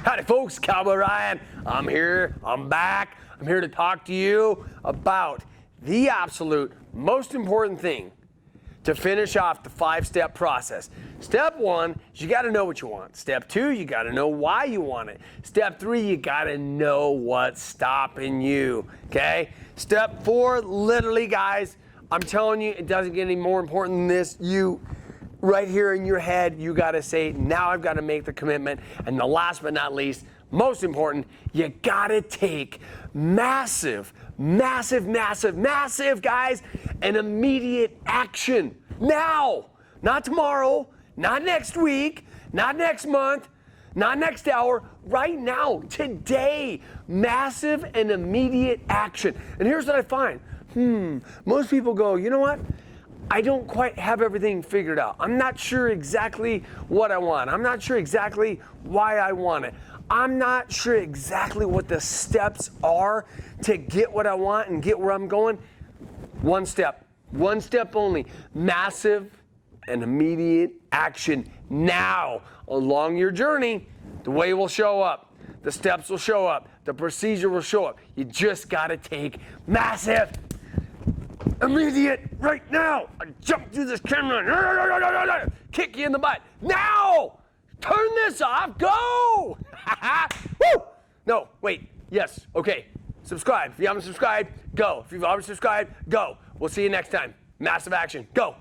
Howdy folks, Cowboy Ryan. I'm here, I'm back. I'm here to talk to you about the absolute most important thing to finish off the 5-step process. Step 1 is you gotta know what you want. Step 2, you gotta know why you want it. Step 3, you gotta know what's stopping you, okay? Step 4, literally guys, I'm telling you, it doesn't get any more important than this. You, right here in your head, you gotta say, now I've gotta make the commitment. And the last but not least, most important, you gotta take massive, guys, and immediate action. Now, not tomorrow, not next week, not next month, not next hour, right now, today, massive and immediate action. And here's what I find. Most people go, you know what? I don't quite have everything figured out. I'm not sure exactly what I want. I'm not sure exactly why I want it. I'm not sure exactly what the steps are to get what I want and get where I'm going. One step only. Massive and immediate action now. Along your journey, the way will show up. The steps will show up. The procedure will show up. You just gotta take massive, immediate, right now. I jump through this camera, kick you in the butt. Now! Turn this off, go! Woo! No, wait, yes, okay. Subscribe. If you haven't subscribed, go. If you've already subscribed, go. We'll see you next time. Massive action, go.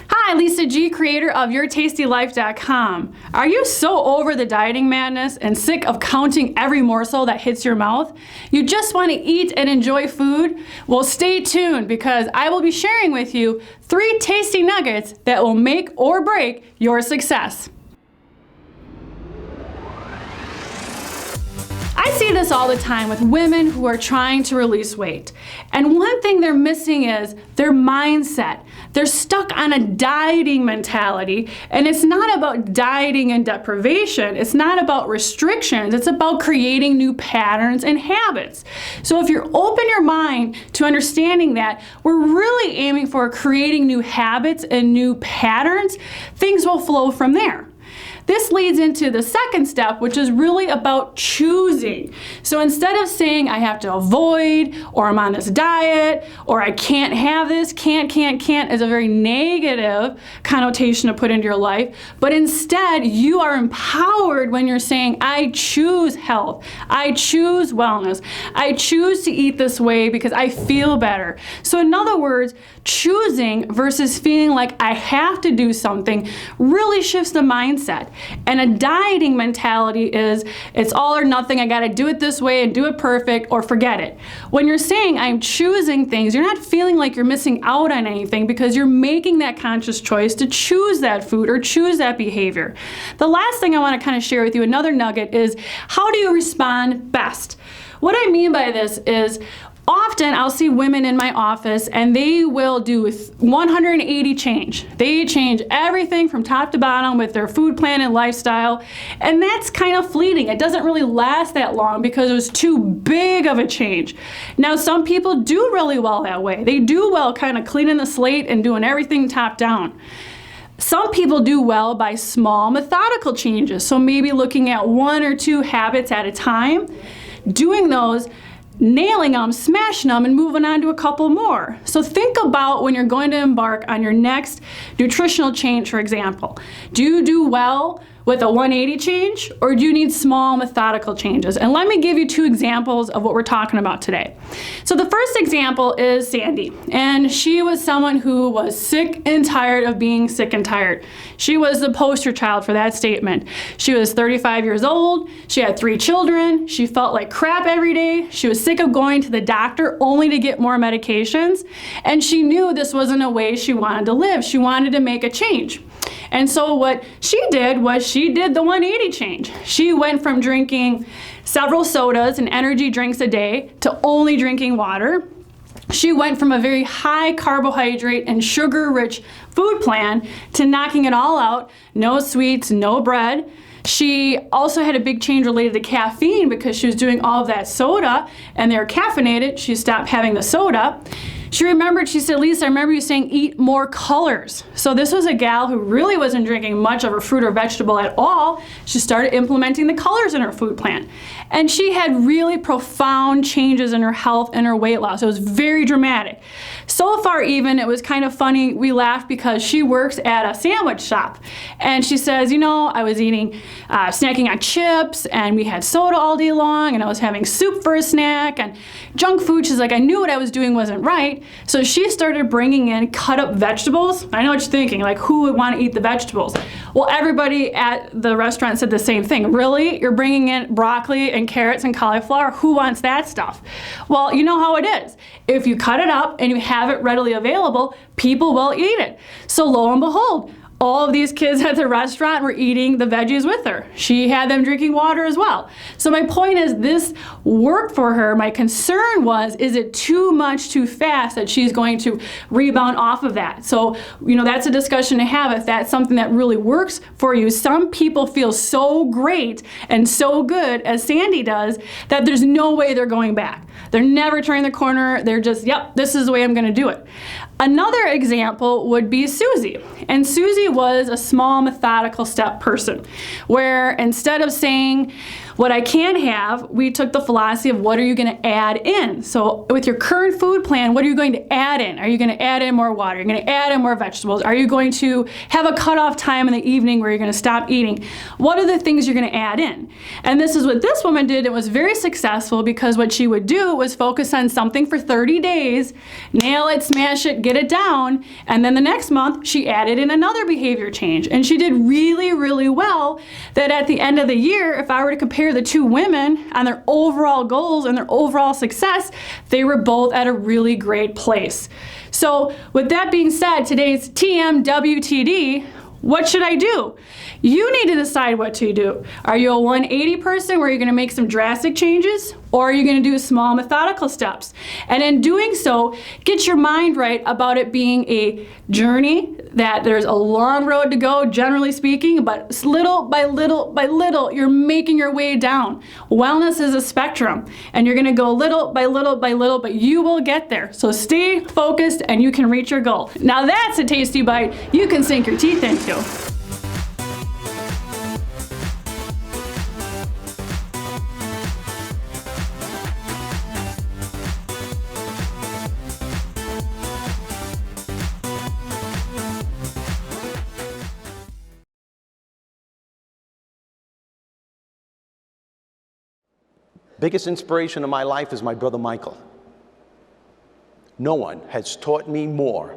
Hi, Lisa G, creator of YourTastyLife.com. Are you so over the dieting madness and sick of counting every morsel that hits your mouth? You just want to eat and enjoy food? Well, stay tuned because I will be sharing with you 3 tasty nuggets that will make or break your success. I see this all the time with women who are trying to release weight. And one thing they're missing is their mindset. They're stuck on a dieting mentality, and it's not about dieting and deprivation. It's not about restrictions. It's about creating new patterns and habits. So if you open your mind to understanding that we're really aiming for creating new habits and new patterns, things will flow from there. This leads into the second step, which is really about choosing. So instead of saying I have to avoid, or I'm on this diet, or I can't have this, can't is a very negative connotation to put into your life. But instead, you are empowered when you're saying I choose health, I choose wellness, I choose to eat this way because I feel better. So in other words, choosing versus feeling like I have to do something really shifts the mindset. And a dieting mentality is it's all or nothing, I gotta do it this way and do it perfect or forget it. When you're saying I'm choosing things, you're not feeling like you're missing out on anything because you're making that conscious choice to choose that food or choose that behavior. The last thing I wanna kind of share with you, another nugget, is how do you respond best? What I mean by this is often I'll see women in my office and they will do 180 change. They change everything from top to bottom with their food plan and lifestyle, and that's kind of fleeting. It doesn't really last that long because it was too big of a change. Now some people do really well that way. They do well kind of cleaning the slate and doing everything top down. Some people do well by small methodical changes, so maybe looking at 1 or 2 habits at a time, doing those, nailing them, smashing them, and moving on to a couple more. So think about when you're going to embark on your next nutritional change, for example. Do you do well with a 180 change, or do you need small methodical changes? And let me give you 2 examples of what we're talking about today. So the first example is Sandy, and she was someone who was sick and tired of being sick and tired. She was the poster child for that statement. She was 35 years old, she had 3 children, she felt like crap every day, she was sick of going to the doctor only to get more medications, and she knew this wasn't a way she wanted to live. She wanted to make a change. And so what she did was she did the 180 change. She went from drinking several sodas and energy drinks a day to only drinking water. She went from a very high carbohydrate and sugar-rich food plan to knocking it all out, no sweets, no bread. She also had a big change related to caffeine because she was doing all of that soda and they're caffeinated. She stopped having the soda. She remembered, she said, Lisa, I remember you saying eat more colors. So this was a gal who really wasn't drinking much of a fruit or vegetable at all. She started implementing the colors in her food plan. And she had really profound changes in her health and her weight loss. It was very dramatic. So far even, it was kind of funny, we laughed because she works at a sandwich shop. And she says, you know, I was snacking on chips, and we had soda all day long, and I was having soup for a snack, and junk food. She's like, I knew what I was doing wasn't right. So she started bringing in cut up vegetables. I know what you're thinking, like, who would want to eat the vegetables? Well, everybody at the restaurant said the same thing. Really? You're bringing in broccoli and carrots and cauliflower? Who wants that stuff? Well, you know how it is. If you cut it up and you have it readily available, people will eat it. So lo and behold, all of these kids at the restaurant were eating the veggies with her. She had them drinking water as well. So my point is, this worked for her. My concern was, is it too much too fast that she's going to rebound off of that? So, you know, that's a discussion to have if that's something that really works for you. Some people feel so great and so good, as Sandy does, that there's no way they're going back. They're never turning the corner. They're just, yep, this is the way I'm going to do it. Another example would be Susie. And Susie was a small methodical step person, where instead of saying what I can have, we took the philosophy of what are you going to add in. So with your current food plan, what are you going to add in? Are you going to add in more water? Are you going to add in more vegetables? Are you going to have a cutoff time in the evening where you're going to stop eating? What are the things you're going to add in? And this is what this woman did. It was very successful because what she would do was focus on something for 30 days, nail it, smash it, get it down, and then the next month she added in another behavior change. And she did really, really well, that at the end of the year, if I were to compare the two women on their overall goals and their overall success, they were both at a really great place. So with that being said, today's TMWTD, what should I do? You need to decide what to do. Are you a 180 person where you're going to make some drastic changes? Or are you going to do small methodical steps? And in doing so, get your mind right about it being a journey, that there's a long road to go, generally speaking, but little by little by little, you're making your way down. Wellness is a spectrum, and you're going to go little by little by little, but you will get there. So stay focused and you can reach your goal. Now that's a tasty bite you can sink your teeth into. Biggest inspiration of my life is my brother Michael. No one has taught me more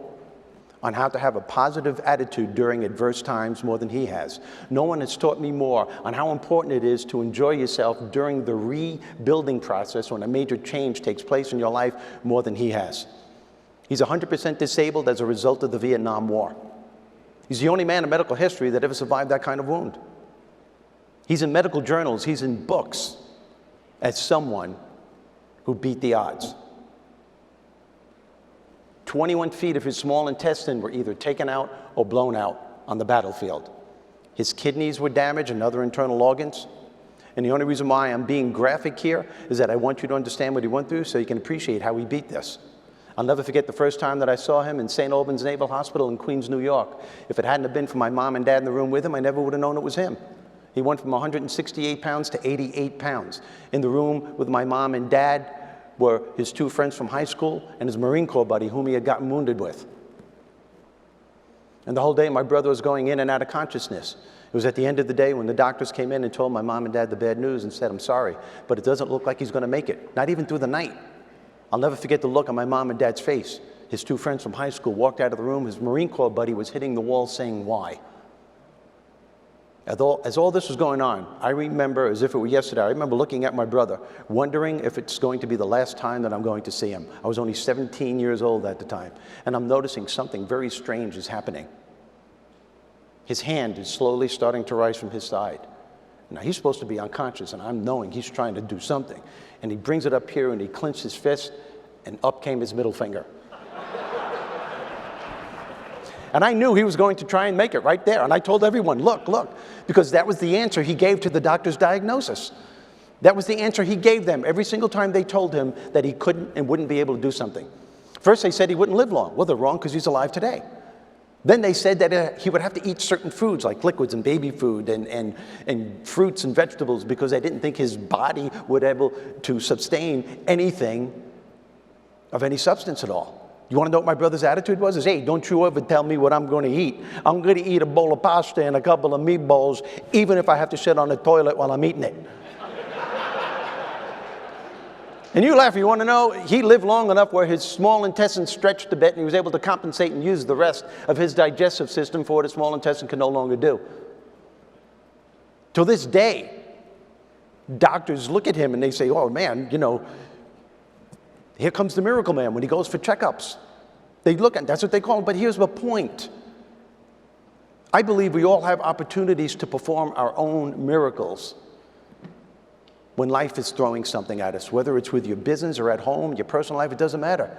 on how to have a positive attitude during adverse times more than he has. No one has taught me more on how important it is to enjoy yourself during the rebuilding process when a major change takes place in your life more than he has. He's 100% disabled as a result of the Vietnam War. He's the only man in medical history that ever survived that kind of wound. He's in medical journals, he's in books, as someone who beat the odds. 21 feet of his small intestine were either taken out or blown out on the battlefield. His kidneys were damaged and other internal organs. And the only reason why I'm being graphic here is that I want you to understand what he went through so you can appreciate how he beat this. I'll never forget the first time that I saw him in St. Albans Naval Hospital in Queens, New York. If it hadn't have been for my mom and dad in the room with him, I never would have known it was him. He went from 168 pounds to 88 pounds. In the room with my mom and dad were his two friends from high school and his Marine Corps buddy whom he had gotten wounded with. And the whole day my brother was going in and out of consciousness. It was at the end of the day when the doctors came in and told my mom and dad the bad news and said, I'm sorry, but it doesn't look like he's going to make it, not even through the night. I'll never forget the look on my mom and dad's face. His two friends from high school walked out of the room. His Marine Corps buddy was hitting the wall saying, why? As all this was going on, I remember, as if it were yesterday, I remember looking at my brother, wondering if it's going to be the last time that I'm going to see him. I was only 17 years old at the time, and I'm noticing something very strange is happening. His hand is slowly starting to rise from his side. Now, he's supposed to be unconscious, and I'm knowing he's trying to do something. And he brings it up here, and he clenched his fist, and up came his middle finger. And I knew he was going to try and make it right there. And I told everyone, look, look, because that was the answer he gave to the doctor's diagnosis. That was the answer he gave them every single time they told him that he couldn't and wouldn't be able to do something. First they said he wouldn't live long. Well, they're wrong because he's alive today. Then they said that he would have to eat certain foods like liquids and baby food and fruits and vegetables because they didn't think his body would be able to sustain anything of any substance at all. You want to know what my brother's attitude was? Is, hey, don't you ever tell me what I'm going to eat. I'm going to eat a bowl of pasta and a couple of meatballs, even if I have to sit on the toilet while I'm eating it. And you laugh, you want to know, he lived long enough where his small intestine stretched a bit and he was able to compensate and use the rest of his digestive system for what his small intestine could no longer do. To this day, doctors look at him and they say, oh man, you know, here comes the miracle man when he goes for checkups. They look at, that's what they call him, but here's the point. I believe we all have opportunities to perform our own miracles when life is throwing something at us, whether it's with your business or at home, your personal life, it doesn't matter.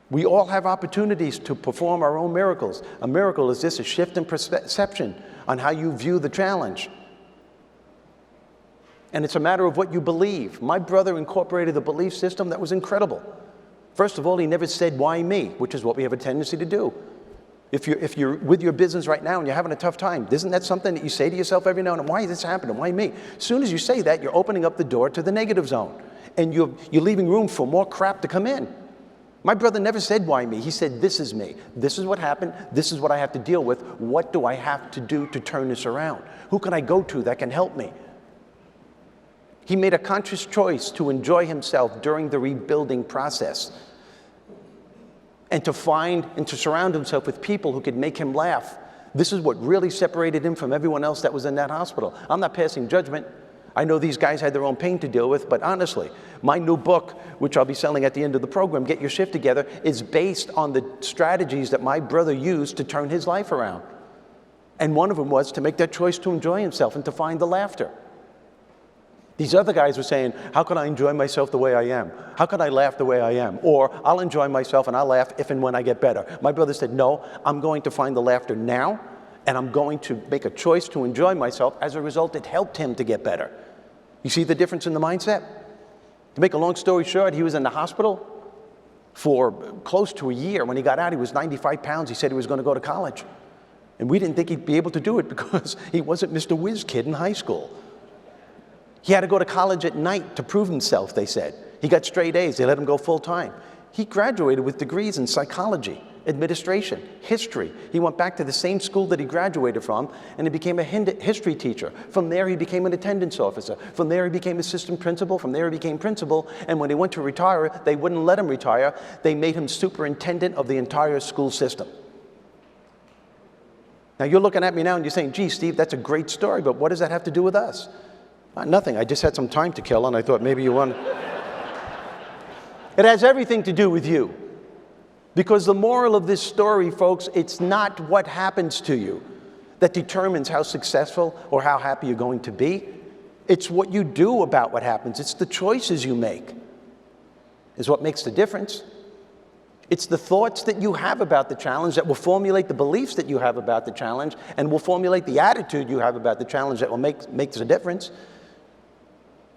We all have opportunities to perform our own miracles. A miracle is just a shift in perception on how you view the challenge. And it's a matter of what you believe. My brother incorporated a belief system that was incredible. First of all, he never said, why me? Which is what we have a tendency to do. If you're with your business right now and you're having a tough time, isn't that something that you say to yourself every now and then? Why is this happening? Why me? As soon as you say that, you're opening up the door to the negative zone. And you're leaving room for more crap to come in. My brother never said, why me? He said, this is me. This is what happened. This is what I have to deal with. What do I have to do to turn this around? Who can I go to that can help me? He made a conscious choice to enjoy himself during the rebuilding process and to find and to surround himself with people who could make him laugh. This is what really separated him from everyone else that was in that hospital. I'm not passing judgment. I know these guys had their own pain to deal with, but honestly, my new book, which I'll be selling at the end of the program, Get Your Shift Together, is based on the strategies that my brother used to turn his life around. And one of them was to make that choice to enjoy himself and to find the laughter. These other guys were saying, how can I enjoy myself the way I am? How can I laugh the way I am? Or I'll enjoy myself and I'll laugh if and when I get better. My brother said, no, I'm going to find the laughter now and I'm going to make a choice to enjoy myself. As a result, it helped him to get better. You see the difference in the mindset? To make a long story short, he was in the hospital for close to a year. When he got out, he was 95 pounds. He said he was going to go to college. And we didn't think he'd be able to do it because he wasn't Mr. Whiz Kid in high school. He had to go to college at night to prove himself, they said. He got straight A's. They let him go full time. He graduated with degrees in psychology, administration, history. He went back to the same school that he graduated from, and he became a history teacher. From there, he became an attendance officer. From there, he became assistant principal. From there, he became principal. And when he went to retire, they wouldn't let him retire. They made him superintendent of the entire school system. Now, you're looking at me now and you're saying, gee, Steve, that's a great story, but what does that have to do with us? Nothing. I just had some time to kill, and I thought maybe you want... It has everything to do with you. Because the moral of this story, folks, it's not what happens to you that determines how successful or how happy you're going to be. It's what you do about what happens. It's the choices you make is what makes the difference. It's the thoughts that you have about the challenge that will formulate the beliefs that you have about the challenge and will formulate the attitude you have about the challenge that will make the difference.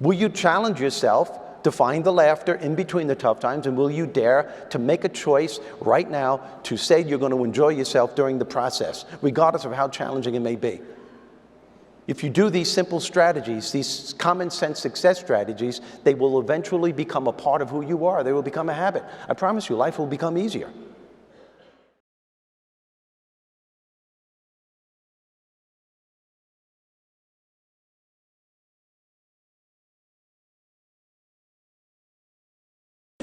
Will you challenge yourself to find the laughter in between the tough times, and will you dare to make a choice right now to say you're going to enjoy yourself during the process, regardless of how challenging it may be? If you do these simple strategies, these common sense success strategies, they will eventually become a part of who you are. They will become a habit. I promise you, life will become easier.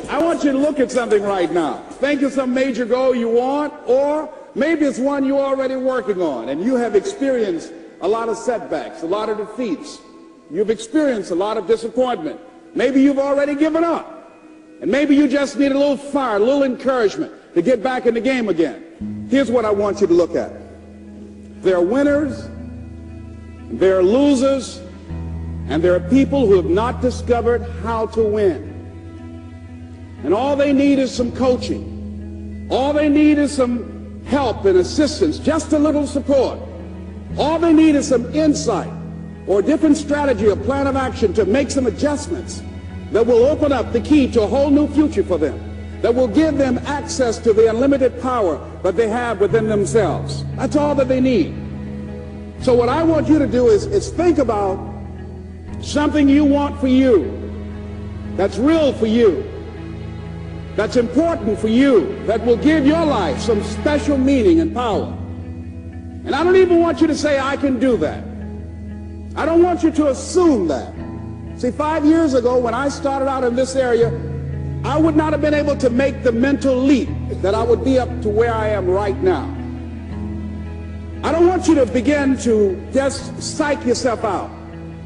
I want you to look at something right now. Think of some major goal you want, or maybe it's one you're already working on and you have experienced a lot of setbacks, a lot of defeats. You've experienced a lot of disappointment. Maybe you've already given up. And maybe you just need a little fire, a little encouragement to get back in the game again. Here's what I want you to look at. There are winners, there are losers, and there are people who have not discovered how to win. And all they need is some coaching. All they need is some help and assistance, just a little support. All they need is some insight or a different strategy or plan of action to make some adjustments that will open up the key to a whole new future for them. that will give them access to the unlimited power that they have within themselves. That's all that they need. So what I want you to do is think about something you want for you, that's real for you, that's important for you, that will give your life some special meaning and power. And I don't even want you to say, I can do that. I don't want you to assume that. See, 5 years ago when I started out in this area, I would not have been able to make the mental leap that I would be up to where I am right now. I don't want you to begin to just psych yourself out.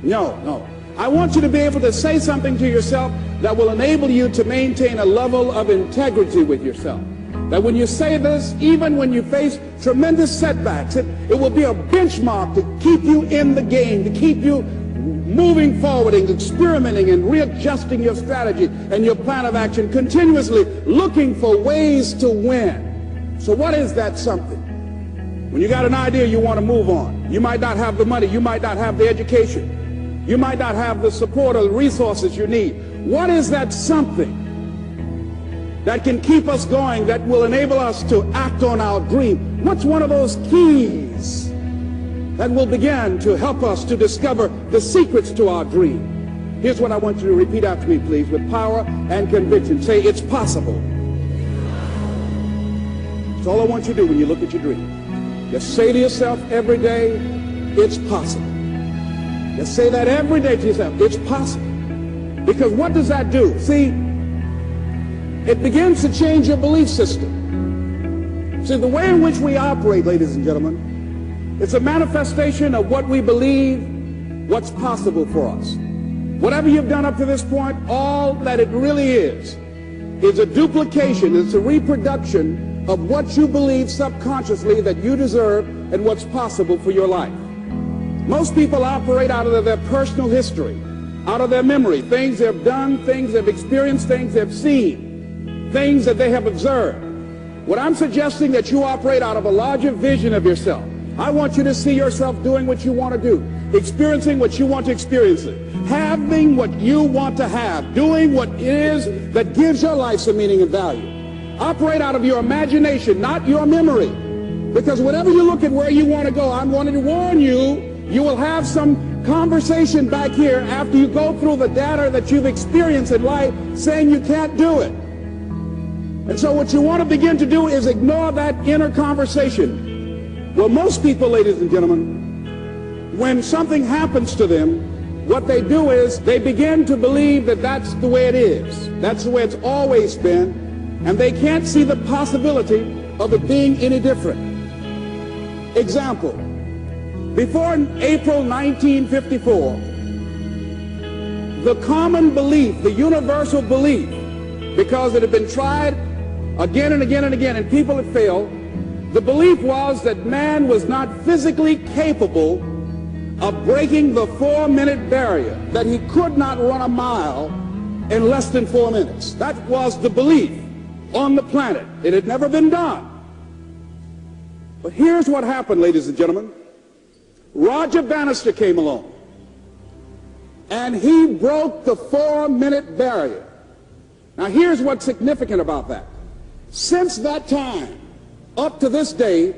No. I want you to be able to say something to yourself that will enable you to maintain a level of integrity with yourself. That when you say this, even when you face tremendous setbacks, it will be a benchmark to keep you in the game, to keep you moving forward and experimenting and readjusting your strategy and your plan of action, continuously looking for ways to win. So what is that something? When you got an idea, you want to move on. You might not have the money. You might not have the education. You might not have the support or the resources you need. What is that something that can keep us going, that will enable us to act on our dream? What's one of those keys that will begin to help us to discover the secrets to our dream? Here's what I want you to repeat after me, please, with power and conviction. Say, it's possible. That's all I want you to do when you look at your dream. Just say to yourself every day, it's possible. Just say that every day to yourself, it's possible. Because what does that do? See, it begins to change your belief system. See, the way in which we operate, ladies and gentlemen, it's a manifestation of what we believe, what's possible for us. Whatever you've done up to this point, all that it really is a duplication, it's a reproduction of what you believe subconsciously that you deserve and what's possible for your life. Most people operate out of their personal history, out of their memory, things they've done, things they've experienced, things they've seen, things that they have observed. What I'm suggesting that you operate out of a larger vision of yourself. I want you to see yourself doing what you want to do, experiencing what you want to experience, having what you want to have, doing what it is that gives your life some meaning and value. Operate out of your imagination, not your memory. Because whenever you look at where you want to go, I'm wanting to warn you, you will have some conversation back here after you go through the data that you've experienced in life saying you can't do it. And so what you want to begin to do is ignore that inner conversation. Well, most people, ladies and gentlemen, when something happens to them, what they do is they begin to believe that that's the way it is. That's the way it's always been. And they can't see the possibility of it being any different. Example, before April 1954, the common belief, the universal belief, because it had been tried again and again and again and people had failed, the belief was that man was not physically capable of breaking the 4-minute barrier, that he could not run a mile in less than 4 minutes. That was the belief on the planet. It had never been done. But here's what happened, ladies and gentlemen. Roger Bannister came along, and he broke the 4-minute barrier. Now here's what's significant about that. Since that time, up to this day,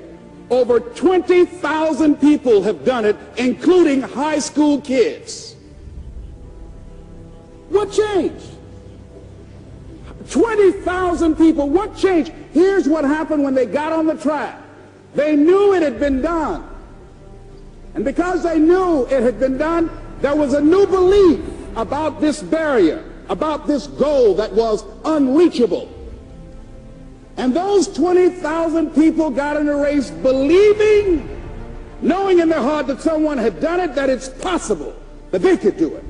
over 20,000 people have done it, including high school kids. What changed? 20,000 people. What changed? Here's what happened when they got on the track. They knew it had been done. And because they knew it had been done, there was a new belief about this barrier, about this goal that was unreachable. And those 20,000 people got in a race believing, knowing in their heart that someone had done it, that it's possible, that they could do it.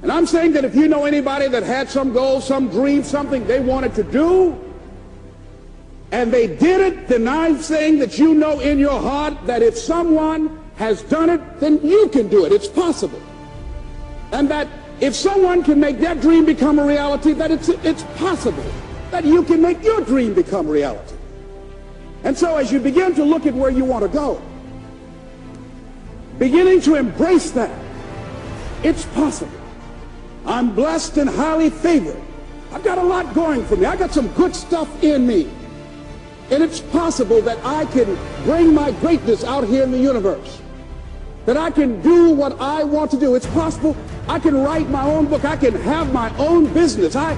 And I'm saying that if you know anybody that had some goal, some dream, something they wanted to do, and they did it, then I'm saying that you know in your heart that if someone has done it, then you can do it. It's possible. And that if someone can make their dream become a reality, that it's possible that you can make your dream become reality. And so as you begin to look at where you want to go, beginning to embrace that, it's possible. I'm blessed and highly favored. I've got a lot going for me. I got some good stuff in me. And it's possible that I can bring my greatness out here in the universe. That I can do what I want to do. It's possible I can write my own book. I can have my own business. I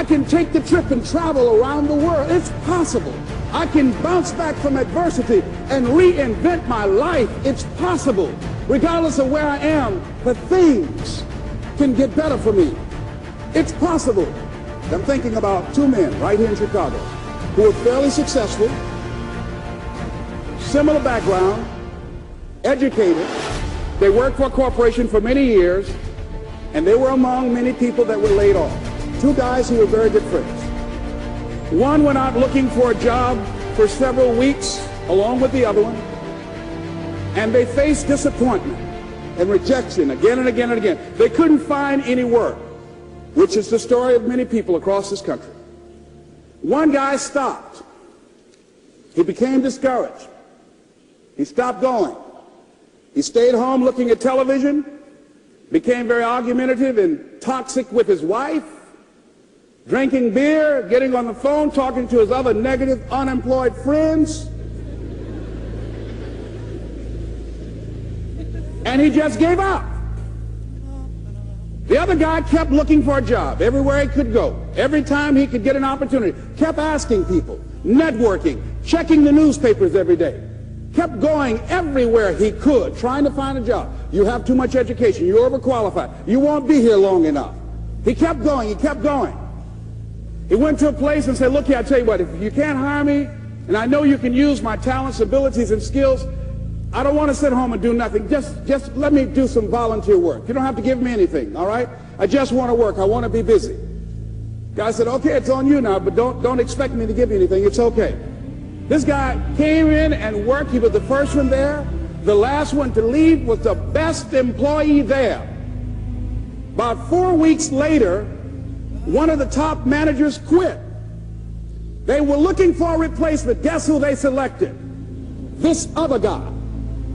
can take the trip and travel around the world. It's possible. I can bounce back from adversity and reinvent my life. It's possible. Regardless of where I am, but things can get better for me. It's possible. I'm thinking about two men right here in Chicago who are fairly successful, similar background, educated. They worked for a corporation for many years, and they were among many people that were laid off. Two guys who were very good friends. One went out looking for a job for several weeks along with the other one, and they faced disappointment and rejection again and again and again. They couldn't find any work, which is the story of many people across this country. One guy stopped. He became discouraged. He stopped going. He stayed home looking at television, became very argumentative and toxic with his wife, drinking beer, getting on the phone, talking to his other negative, unemployed friends. And he just gave up. The other guy kept looking for a job everywhere he could go. Every time he could get an opportunity, kept asking people, networking, checking the newspapers every day. Kept going everywhere he could, trying to find a job. You have too much education. You're overqualified. You won't be here long enough. He kept going. He kept going. He went to a place and said, look here, I tell you what, if you can't hire me, and I know you can use my talents, abilities, and skills, I don't want to sit home and do nothing. Just let me do some volunteer work. You don't have to give me anything, all right? I just want to work. I want to be busy. Guy said, okay, it's on you now, but don't expect me to give you anything. It's okay. This guy came in and worked. He was the first one there. The last one to leave was the best employee there. About 4 weeks later, one of the top managers quit. They were looking for a replacement. Guess who they selected? This other guy.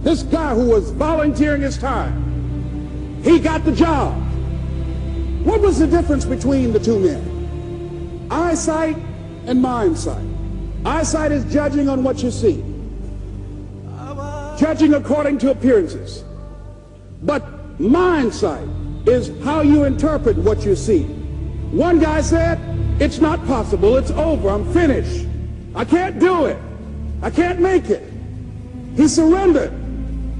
This guy who was volunteering his time. He got the job. What was the difference between the two men? Eyesight and mindsight. Eyesight is judging on what you see, judging according to appearances. But mindsight is how you interpret what you see. One guy said, it's not possible, it's over, I'm finished. I can't do it. I can't make it. He surrendered.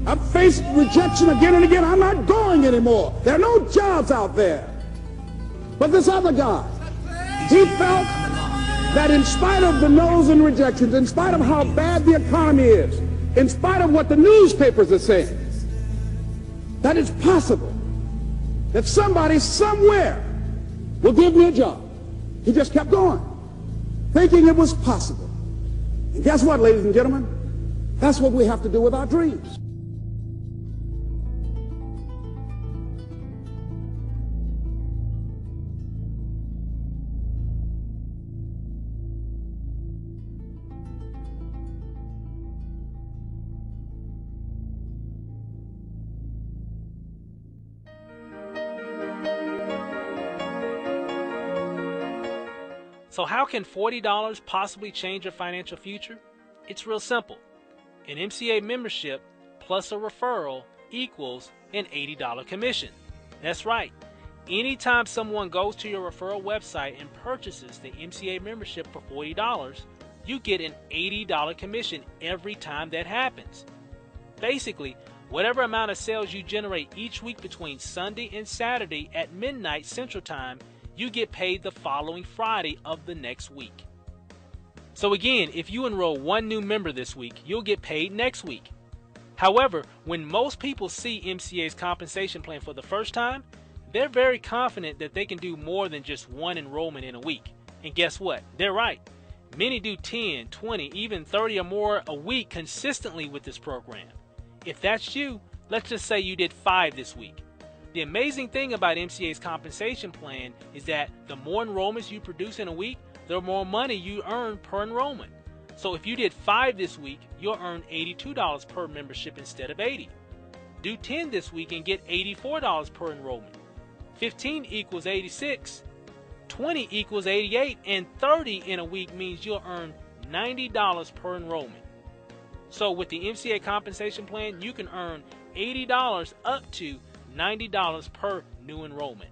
I've faced rejection again and again. I'm not going anymore. There are no jobs out there. But this other guy, he felt that in spite of the no's and rejections, in spite of how bad the economy is, in spite of what the newspapers are saying, that it's possible that somebody somewhere will give me a job. He just kept going, thinking it was possible. And guess what, ladies and gentlemen? That's what we have to do with our dreams. So how can $40 possibly change your financial future? It's real simple. An MCA membership plus a referral equals an $80 commission. That's right. Anytime someone goes to your referral website and purchases the MCA membership for $40, you get an $80 commission every time that happens. Basically, whatever amount of sales you generate each week between Sunday and Saturday at midnight Central Time, you get paid the following Friday of the next week. So again, if you enroll one new member this week, you'll get paid next week. However, when most people see MCA's compensation plan for the first time, they're very confident that they can do more than just one enrollment in a week. And guess what? They're right. Many do 10, 20, even 30 or more a week consistently with this program. If that's you, let's just say you did 5 this week. The amazing thing about MCA's compensation plan is that the more enrollments you produce in a week, the more money you earn per enrollment. So if you did 5 this week, you'll earn $82 per membership instead of $80. Do 10 this week and get $84 per enrollment. 15 equals $86. 20 equals 88, and 30 in a week means you'll earn $90 per enrollment. So with the MCA compensation plan, you can earn $80 up to $90 per new enrollment.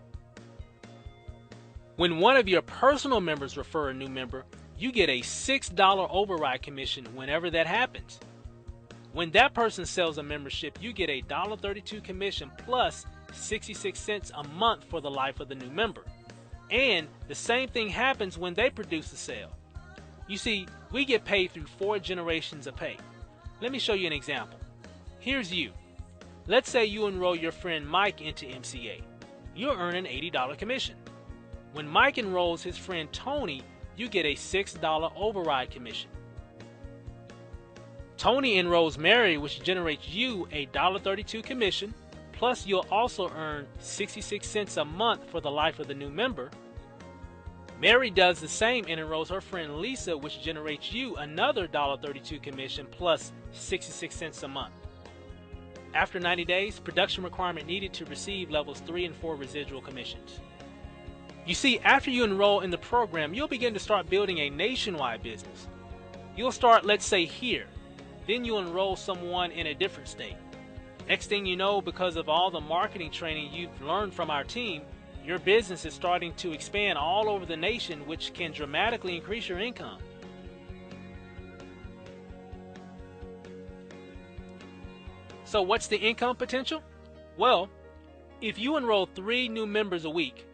When one of your personal members refer a new member, you get a $6 override commission whenever that happens. When that person sells a membership, you get a $1.32 commission plus 66 cents a month for the life of the new member. And the same thing happens when they produce a sale. You see, we get paid through 4 generations of pay. Let me show you an example. Here's you. Let's say you enroll your friend Mike into MCA. You'll earn an $80 commission. When Mike enrolls his friend Tony, you get a $6 override commission. Tony enrolls Mary, which generates you a $1.32 commission, plus you'll also earn 66 cents a month for the life of the new member. Mary does the same and enrolls her friend Lisa, which generates you another $1.32 commission plus 66 cents a month. After 90 days, production requirement needed to receive levels 3 and 4 residual commissions. You see, after you enroll in the program, you'll begin to start building a nationwide business. You'll start, let's say, here. Then you'll enroll someone in a different state. Next thing you know, because of all the marketing training you've learned from our team, your business is starting to expand all over the nation, which can dramatically increase your income. So what's the income potential? Well, if you enroll 3 new members a week,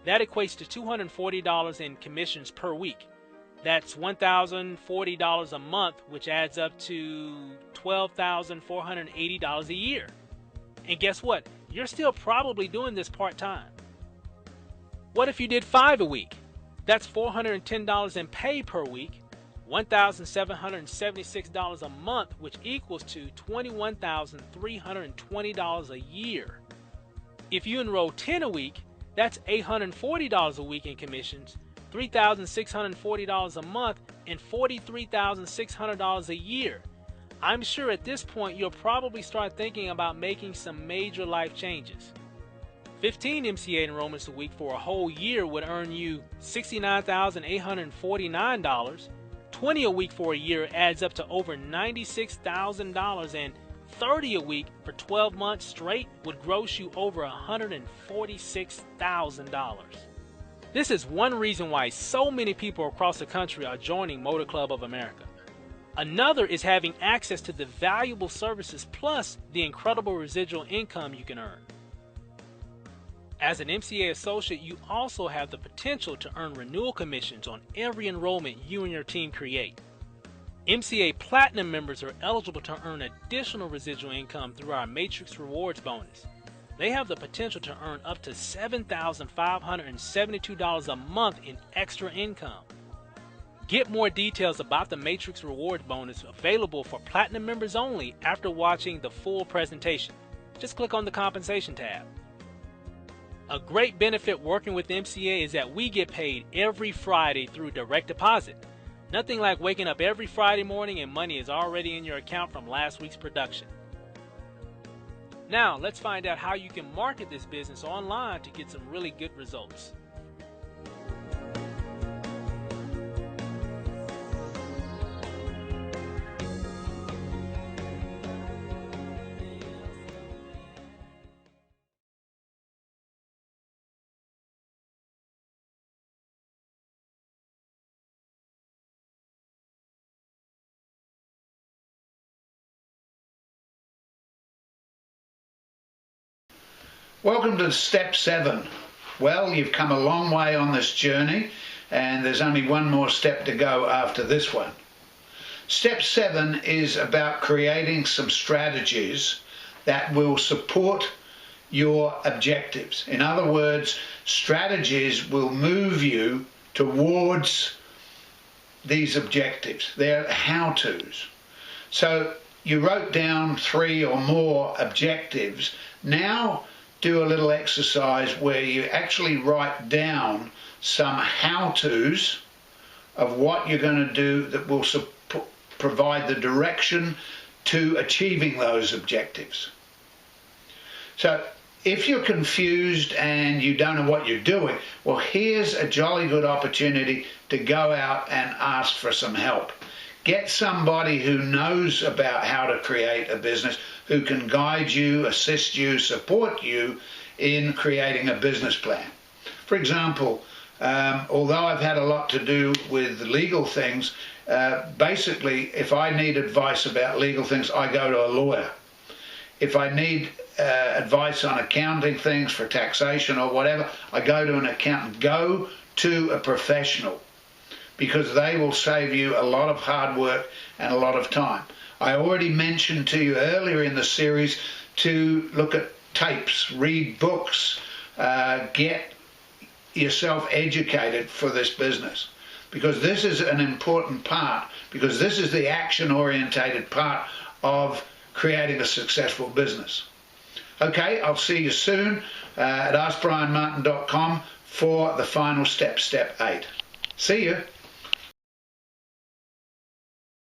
that equates to $240 in commissions per week. That's $1,040 a month, which adds up to $12,480 a year. And guess what? You're still probably doing this part-time. What if you did 5 a week? That's $410 in pay per week, $1,776 a month, which equals to $21,320 a year. If you enroll 10 a week, that's $840 a week in commissions, $3,640 a month, and $43,600 a year. I'm sure at this point you'll probably start thinking about making some major life changes. 15 MCA enrollments a week for a whole year would earn you $69,849. 20 a week for a year adds up to over $96,000, and 30 a week for 12 months straight would gross you over $146,000. This is one reason why so many people across the country are joining Motor Club of America. Another is having access to the valuable services plus the incredible residual income you can earn. As an MCA associate, you also have the potential to earn renewal commissions on every enrollment you and your team create. MCA Platinum members are eligible to earn additional residual income through our Matrix Rewards bonus. They have the potential to earn up to $7,572 a month in extra income. Get more details about the Matrix Rewards bonus available for Platinum members only after watching the full presentation. Just click on the Compensation tab. A great benefit working with MCA is that we get paid every Friday through direct deposit. Nothing like waking up every Friday morning and money is already in your account from last week's production. Now, let's find out how you can market this business online to get some really good results. Welcome to step 7. Well, you've come a long way on this journey, and there's only one more step to go after this one. Step 7 is about creating some strategies that will support your objectives. In other words, strategies will move you towards these objectives. They're how-tos. So you wrote down 3 or more objectives. Now do a little exercise where you actually write down some how-tos of what you're going to do that will provide the direction to achieving those objectives. So If you're confused and you don't know what you're doing, well, here's a jolly good opportunity to go out and ask for some help. Get somebody who knows about how to create a business, who can guide you, assist you, support you in creating a business plan. For example, although I've had a lot to do with legal things, basically, if I need advice about legal things, I go to a lawyer. If I need advice on accounting things for taxation or whatever, I go to an accountant. Go to a professional, because they will save you a lot of hard work and a lot of time. I already mentioned to you earlier in the series to look at tapes, read books, get yourself educated for this business, because this is an important part, because this is the action-orientated part of creating a successful business. Okay, I'll see you soon at askbrianmartin.com for the final step, step 8. See you.